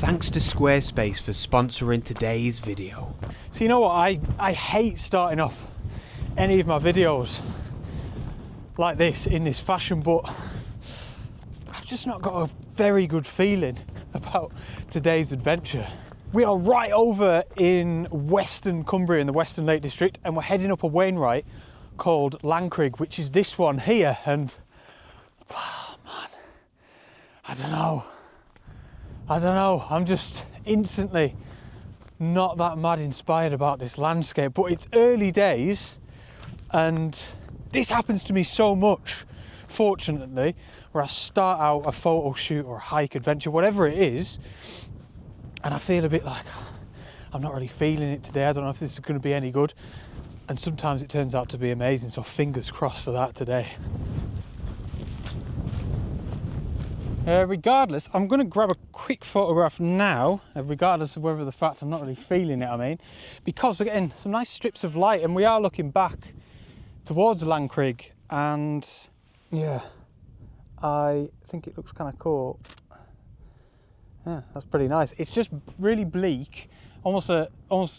Thanks to Squarespace for sponsoring today's video. So you know what, I hate starting off any of my videos like this in this fashion, but I've just not got a very good feeling about today's adventure. We are right over in Western Cumbria in the Western Lake District, and we're heading up a Wainwright called Lancrig, which is this one here. And oh man, I don't know, I'm just instantly not that mad inspired about this landscape. But it's early days, and this happens to me so much, fortunately, where I start out a photo shoot or a hike adventure, whatever it is, and I feel a bit like I'm not really feeling it today. I don't know if this is going to be any good, and sometimes it turns out to be amazing, so fingers crossed for that today. Regardless, I'm going to grab a quick photograph now, regardless of whether the fact I'm not really feeling it, because we're getting some nice strips of light and we are looking back towards Lancrig, and yeah, I think it looks kind of cool. Yeah, that's pretty nice. It's just really bleak, almost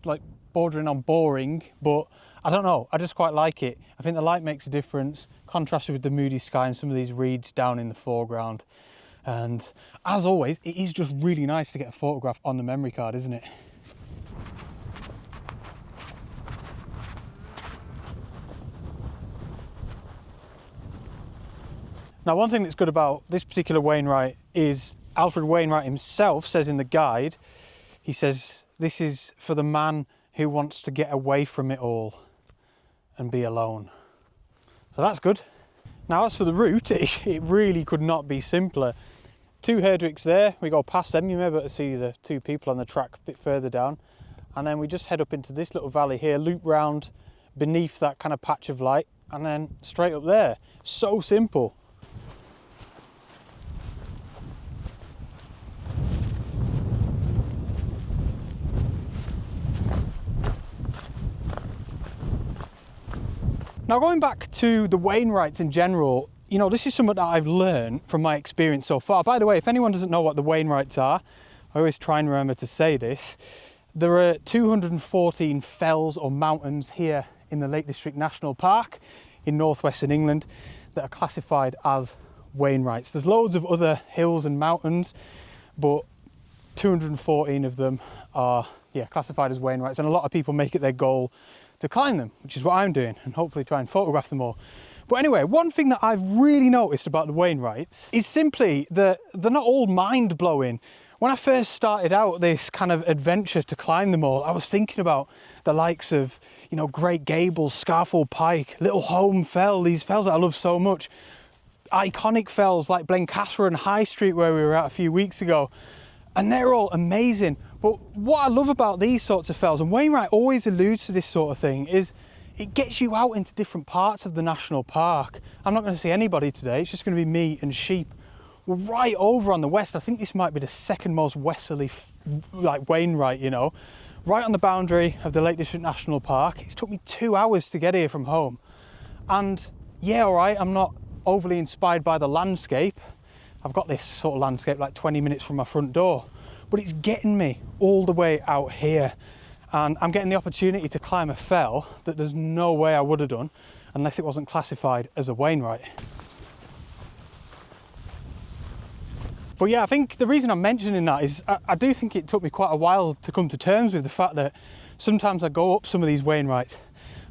like bordering on boring, but I don't know, I just quite like it. I think the light makes a difference, contrasted with the moody sky and some of these reeds down in the foreground. And as always, it is just really nice to get a photograph on the memory card, isn't it? Now, one thing that's good about this particular Wainwright is Alfred Wainwright himself says in the guide, he says, this is for the man who wants to get away from it all and be alone. So that's good. Now, as for the route, it really could not be simpler. 2 herdricks there, we go past them, you may be able to see the 2 people on the track a bit further down. And then we just head up into this little valley here, loop round beneath that kind of patch of light, and then straight up there. So simple. Now, going back to the Wainwrights in general, you know, this is something that I've learned from my experience so far. By the way, if anyone doesn't know what the Wainwrights are, I always try and remember to say this. There are 214 fells or mountains here in the Lake District National Park in northwestern England that are classified as Wainwrights. There's loads of other hills and mountains, but 214 of them are classified as Wainwrights, and a lot of people make it their goal to climb them, which is what I'm doing, and hopefully try and photograph them all. But anyway, one thing that I've really noticed about the Wainwrights is simply that they're not all mind-blowing. When I first started out this kind of adventure to climb them all, I was thinking about the likes of, you know, Great Gables, Scarfell Pike, Little Holme Fell, these fells that I love so much. Iconic fells like Blencathra and High Street, where we were at a few weeks ago. And they're all amazing. But what I love about these sorts of fells, and Wainwright always alludes to this sort of thing, is it gets you out into different parts of the national park. I'm not going to see anybody today, it's just going to be me and sheep. We're right over on the west. I think this might be the second most westerly Wainwright, you know, right on the boundary of the Lake District National Park. It's took me 2 hours to get here from home. And yeah, all right, I'm not overly inspired by the landscape. I've got this sort of landscape like 20 minutes from my front door, but it's getting me all the way out here. And I'm getting the opportunity to climb a fell that there's no way I would have done unless it wasn't classified as a Wainwright. But yeah, I think the reason I'm mentioning that is I do think it took me quite a while to come to terms with the fact that sometimes I go up some of these Wainwrights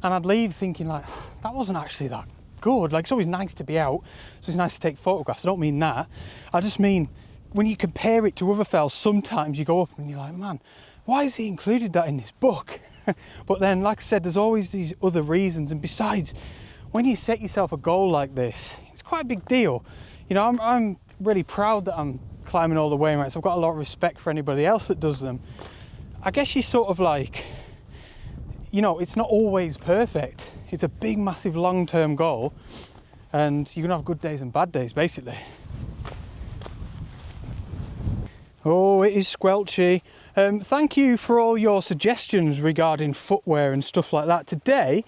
and I'd leave thinking like, that wasn't actually that good. Like, it's always nice to be out, so it's nice to take photographs. I don't mean that. I just mean when you compare it to other fells, sometimes you go up and you're like, man, why has he included that in this book? But then, like I said, there's always these other reasons. And besides, when you set yourself a goal like this, it's quite a big deal. You know, I'm really proud that I'm climbing all the Wainwrights. I've got a lot of respect for anybody else that does them. I guess you sort of like, you know, it's not always perfect. It's a big, massive, long-term goal, and you're gonna have good days and bad days, basically. Oh, it is squelchy. Thank you for all your suggestions regarding footwear and stuff like that. Today,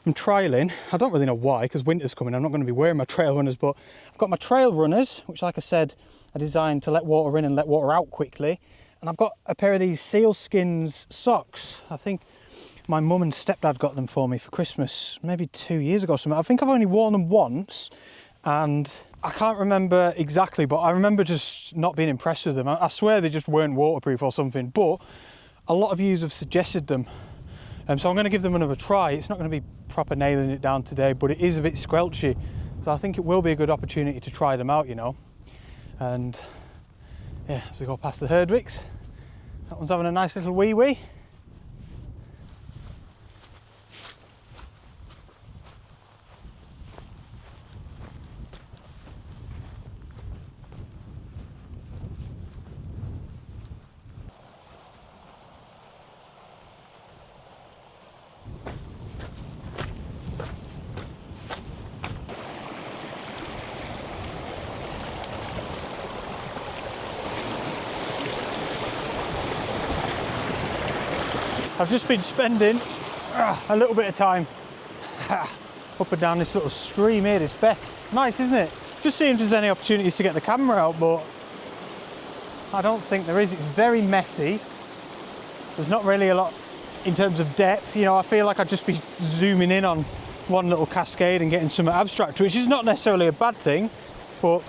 I'm trialling. I don't really know why, because winter's coming. I'm not going to be wearing my trail runners, but I've got my trail runners, which, like I said, are designed to let water in and let water out quickly. and I've got a pair of these sealskins socks. I think my mum and stepdad got them for me for Christmas maybe 2 years ago or something. I think I've only worn them once, and I can't remember exactly, but I remember just not being impressed with them. I swear they just weren't waterproof or something, but a lot of you have suggested them. So I'm going to give them another try. It's not going to be proper nailing it down today, but it is a bit squelchy. So I think it will be a good opportunity to try them out, you know. And yeah, as we go past the Herdwicks, that one's having a nice little wee. I've just been spending a little bit of time up and down this little stream here, this beck. It's nice, isn't it? Just seeing if there's any opportunities to get the camera out, but I don't think there is. It's very messy. There's not really a lot in terms of depth. You know, I feel like I'd just be zooming in on one little cascade and getting some abstract, which is not necessarily a bad thing, but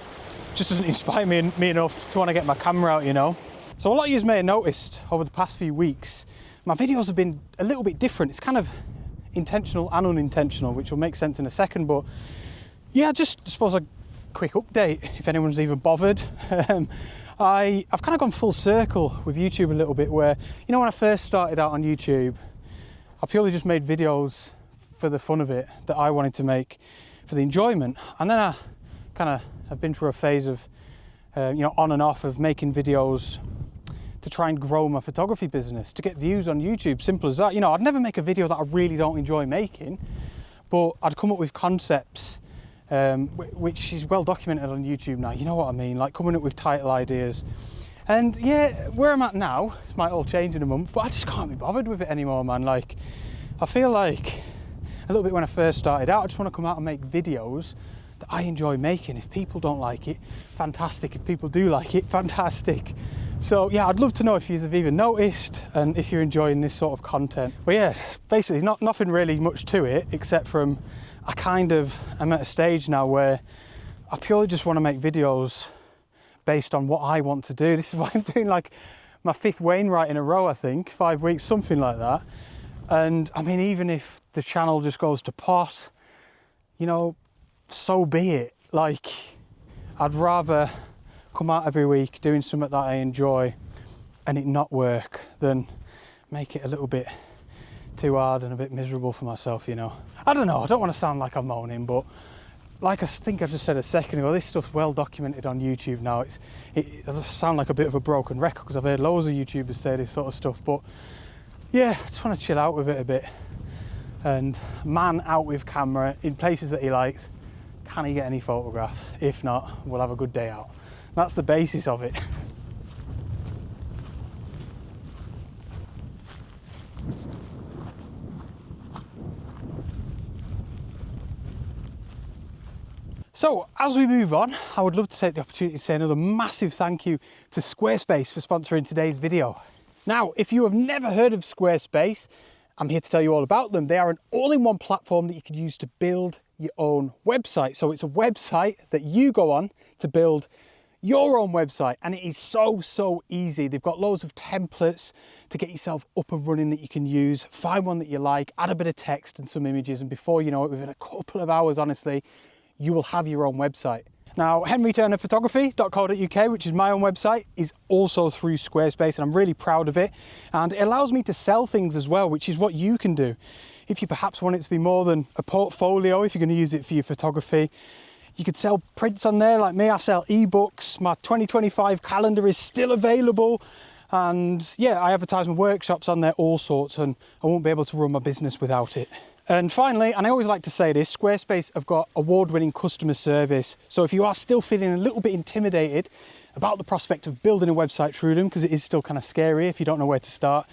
just doesn't inspire me enough to want to get my camera out, you know. So a lot of you may have noticed over the past few weeks, my videos have been a little bit different. It's kind of intentional and unintentional, which will make sense in a second, but yeah, just suppose a quick update, if anyone's even bothered. I've kind of gone full circle with YouTube a little bit, where, you know, when I first started out on YouTube, I purely just made videos for the fun of it, that I wanted to make for the enjoyment. And then I kind of have been through a phase of, you know, on and off of making videos to try and grow my photography business, to get views on YouTube, simple as that. You know, I'd never make a video that I really don't enjoy making, but I'd come up with concepts, which is well documented on YouTube now, you know what I mean, like coming up with title ideas. And yeah, where I'm at now, this might all change in a month, but I just can't be bothered with it anymore, man. Like, I feel like a little bit when I first started out, I just want to come out and make videos that I enjoy making. If people don't like it, fantastic. If people do like it, fantastic. So yeah, I'd love to know if you have even noticed and if you're enjoying this sort of content. But yes, basically nothing really much to it, except from I'm at a stage now where I purely just want to make videos based on what I want to do. This is why I'm doing like my 5th Wainwright in a row, I think, 5 weeks, something like that. And I mean, even if the channel just goes to pot, you know, so be it. Like, I'd rather come out every week doing something that I enjoy and it not work than make it a little bit too hard and a bit miserable for myself, you know. I don't know, I don't want to sound like I'm moaning, but like I think I just said a second ago, this stuff's well documented on YouTube now. It does sound like a bit of a broken record because I've heard loads of YouTubers say this sort of stuff, but yeah, I just want to chill out with it a bit and man out with camera in places that he likes. Can he get any photographs? If not, we'll have a good day out. That's the basis of it. So as we move on, I would love to take the opportunity to say another massive thank you to Squarespace for sponsoring today's video. Now, if you have never heard of Squarespace, I'm here to tell you all about them. They are an all-in-one platform that you can use to build your own website. So it's a website that you go on to build your own website, and it is so easy. They've got loads of templates to get yourself up and running that you can use. Find one that you like, add a bit of text and some images, and before you know it, within a couple of hours, honestly, you will have your own website. Now, henryturnerphotography.co.uk, which is my own website, is also through Squarespace, and I'm really proud of it. And it allows me to sell things as well, which is what you can do. If you perhaps want it to be more than a portfolio, if you're going to use it for your photography, you could sell prints on there. Like me, I sell ebooks. My 2025 calendar is still available. And yeah, I advertise my workshops on there, all sorts, and I won't be able to run my business without it. And finally, and I always like to say this, Squarespace have got award-winning customer service. So if you are still feeling a little bit intimidated about the prospect of building a website through them, because it is still kind of scary if you don't know where to start,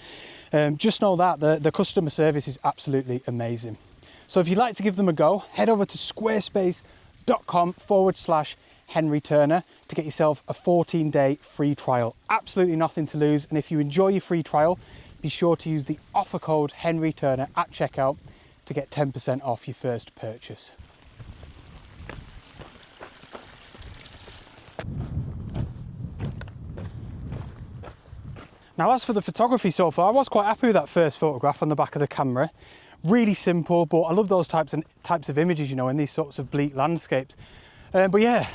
just know that the customer service is absolutely amazing. So if you'd like to give them a go, head over to squarespace.com/Henry Henry Turner to get yourself a 14-day free trial. Absolutely nothing to lose. And if you enjoy your free trial, be sure to use the offer code Henry Turner at checkout to get 10% off your first purchase. Now, as for the photography so far, I was quite happy with that first photograph on the back of the camera. Really simple, but I love those types of images, you know, in these sorts of bleak landscapes. But yeah,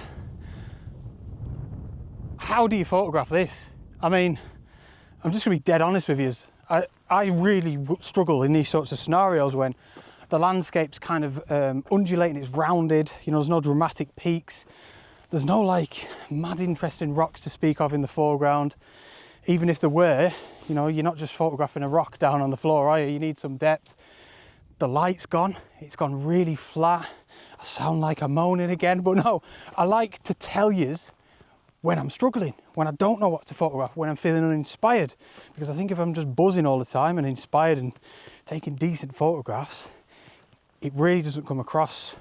how do you photograph this? I mean, I'm just gonna be dead honest with you. I really struggle in these sorts of scenarios when the landscape's kind of undulating, it's rounded, you know, there's no dramatic peaks. There's no like mad interesting rocks to speak of in the foreground. Even if there were, you know, you're not just photographing a rock down on the floor, are you? You need some depth. The light's gone, it's gone really flat. I sound like I'm moaning again, but no, I like to tell yous when I'm struggling, when I don't know what to photograph, when I'm feeling uninspired. Because I think if I'm just buzzing all the time and inspired and taking decent photographs, it really doesn't come across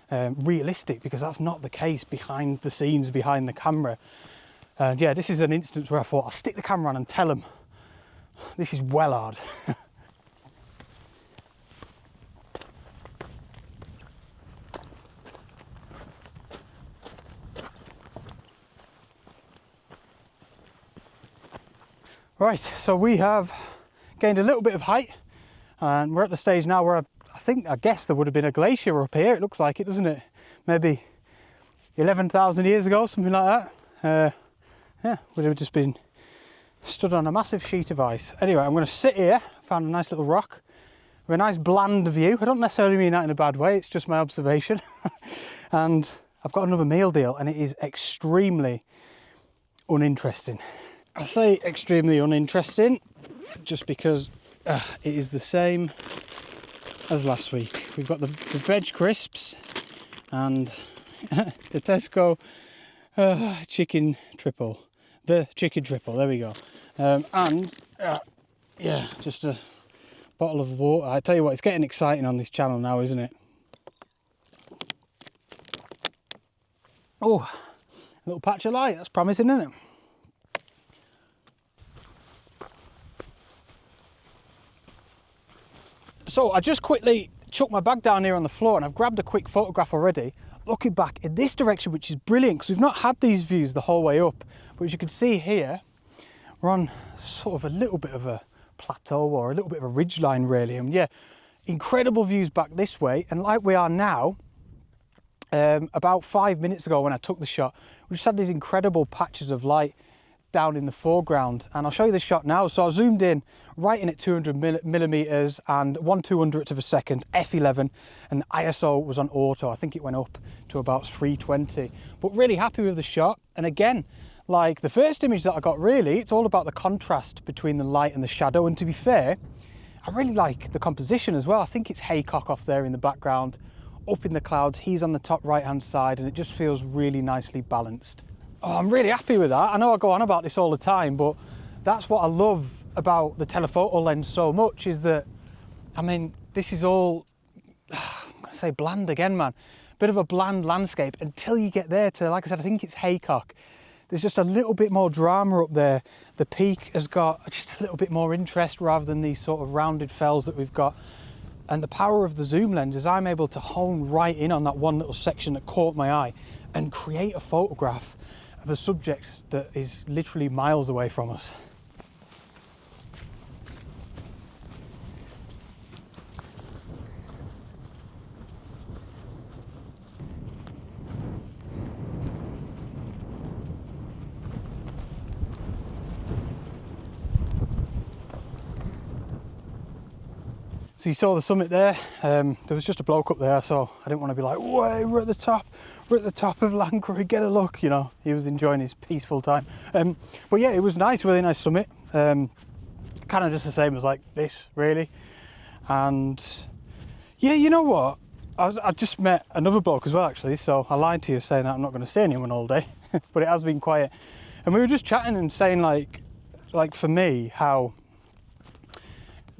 realistic, because that's not the case behind the scenes, behind the camera. And yeah, this is an instance where I thought I'll stick the camera on and tell them this is well hard. Right, so we have gained a little bit of height, and we're at the stage now where I guess there would have been a glacier up here. It looks like it, doesn't it? Maybe 11,000 years ago, something like that. Yeah, would have just been stood on a massive sheet of ice. Anyway, I'm going to sit here, found a nice little rock with a nice bland view. I don't necessarily mean that in a bad way, it's just my observation. And I've got another meal deal, and it is extremely uninteresting. I say extremely uninteresting just because it is the same as last week. We've got the veg crisps and the Tesco chicken triple. The chicken triple, there we go. Yeah, just a bottle of water. I tell you what, it's getting exciting on this channel now, isn't it? Oh, a little patch of light, that's promising, isn't it? So I just quickly chucked my bag down here on the floor, and I've grabbed a quick photograph already, looking back in this direction, which is brilliant because we've not had these views the whole way up. But as you can see here, we're on sort of a little bit of a plateau, or a little bit of a ridge line really. And yeah, incredible views back this way. And like we are now, about 5 minutes ago when I took the shot, we just had these incredible patches of light down in the foreground, and I'll show you the shot now. So I zoomed in right in at 200 millimeters and 1/200th of a second, f11, and ISO was on auto. I think it went up to about 320, but really happy with the shot. And again, like the first image that I got, really, it's all about the contrast between the light and the shadow. And to be fair, I really like the composition as well. I think it's Haycock off there in the background, up in the clouds, he's on the top right hand side, and it just feels really nicely balanced. Oh, I'm really happy with that. I know I go on about this all the time, but that's what I love about the telephoto lens so much, is that, I mean, this is all, I'm gonna say bland again, man. Bit of a bland landscape until you get there to, like I said, I think it's Haycock. There's just a little bit more drama up there. The peak has got just a little bit more interest rather than these sort of rounded fells that we've got. And the power of the zoom lens is I'm able to hone right in on that one little section that caught my eye and create a photograph of a subject that is literally miles away from us. So you saw the summit there. There was just a bloke up there, so I didn't want to be like, "Way, we're at the top of Lancre, get a look," you know. He was enjoying his peaceful time. But yeah, it was nice, really nice summit. Kind of just the same as like this, really. And yeah, you know what? I just met another bloke as well, actually, so I lied to you saying that I'm not going to see anyone all day, but it has been quiet. And we were just chatting and saying like for me, how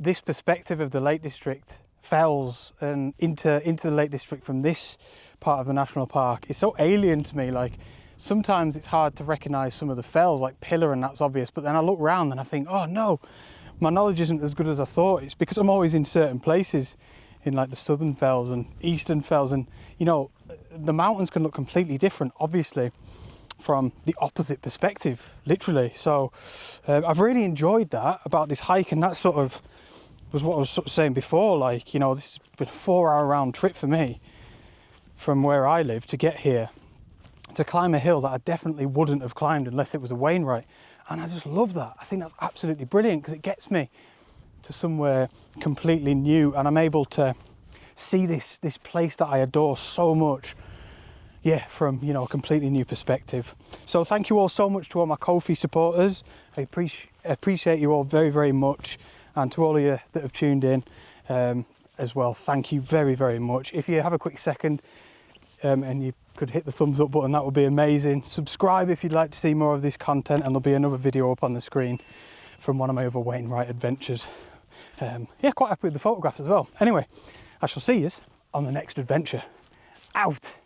this perspective of the Lake District fells and into the Lake District from this part of the national park is so alien to me. Like, sometimes it's hard to recognise some of the fells, like Pillar, and that's obvious, but then I look around and I think, oh no, my knowledge isn't as good as I thought. It's because I'm always in certain places, in like the southern fells and eastern fells, and you know, the mountains can look completely different, obviously, from the opposite perspective, literally. So I've really enjoyed that about this hike, and that sort of was what I was sort of saying before, like, you know, this has been a 4-hour round trip for me from where I live to get here, to climb a hill that I definitely wouldn't have climbed unless it was a Wainwright. And I just love that. I think that's absolutely brilliant because it gets me to somewhere completely new, and I'm able to see this place that I adore so much, yeah, from, you know, a completely new perspective. So thank you all so much to all my Ko-fi supporters. I appreciate you all very, very much, and to all of you that have tuned in as well, thank you very, very much. If you have a quick second and you could hit the thumbs up button, that would be amazing. Subscribe if you'd like to see more of this content, and there'll be another video up on the screen from one of my other Wainwright adventures. Yeah, quite happy with the photographs as well. Anyway, I shall see you on the next adventure. Out.